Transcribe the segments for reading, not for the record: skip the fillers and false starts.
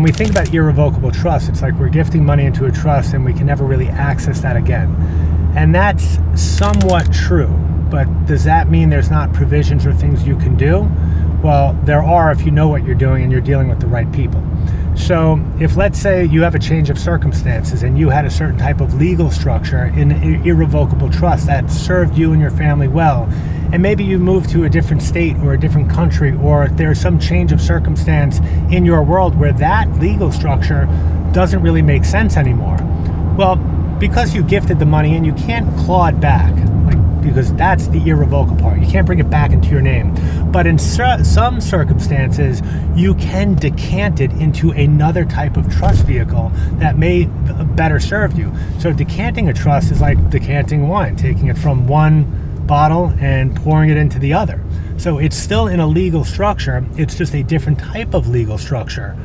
we think about irrevocable trust, it's like we're gifting money into a trust and we can never really access that again. And that's somewhat true, but does that mean there's not provisions or things you can do? Well, there are if you know what you're doing and you're dealing with the right people. So if, let's say, you have a change of circumstances and you had a certain type of legal structure in an irrevocable trust that served you and your family well, and maybe you moved to a different state or a different country, or there's some change of circumstance in your world where that legal structure doesn't really make sense anymore. Well, because you gifted the money and you can't claw it back, because that's the irrevocable part. You can't bring it back into your name. But in some circumstances, you can decant it into another type of trust vehicle that may better serve you. So decanting a trust is like decanting wine, taking it from one bottle and pouring it into the other. So it's still in a legal structure. It's just a different type of legal structure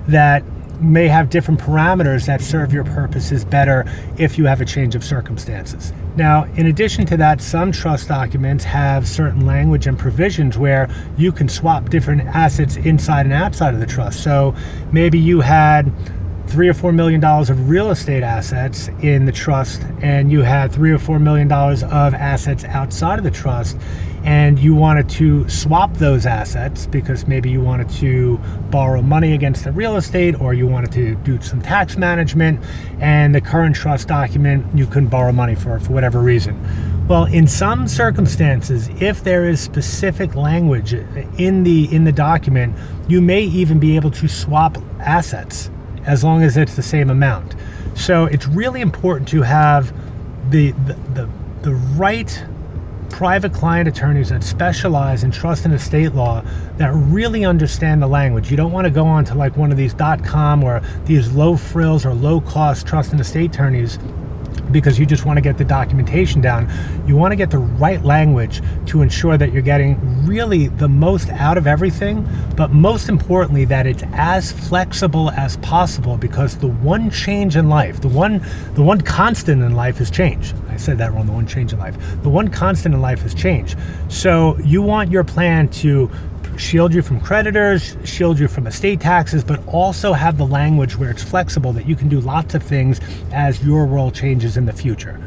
that may have different parameters that serve your purposes better if you have a change of circumstances. Now, in addition to that, some trust documents have certain language and provisions where you can swap different assets inside and outside of the trust. So maybe you had $3 or $4 million of real estate assets in the trust, and you had $3 or $4 million of assets outside of the trust, and you wanted to swap those assets because maybe you wanted to borrow money against the real estate, or you wanted to do some tax management, and the current trust document you couldn't borrow money for whatever reason. Well, in some circumstances, if there is specific language in the document, you may even be able to swap assets as long as it's the same amount. So it's really important to have the right private client attorneys that specialize in trust and estate law that really understand the language. You don't want to go on to like one of these .com or these low frills or low cost trust and estate attorneys because you just want to get the documentation down. You want to get the right language to ensure that you're getting really the most out of everything, but most importantly that it's as flexible as possible, because the one change in life, the one constant in life is change. I said that wrong, the one change in life. The one constant in life is change. So you want your plan to shield you from creditors, shield you from estate taxes, but also have the language where it's flexible that you can do lots of things as your world changes in the future.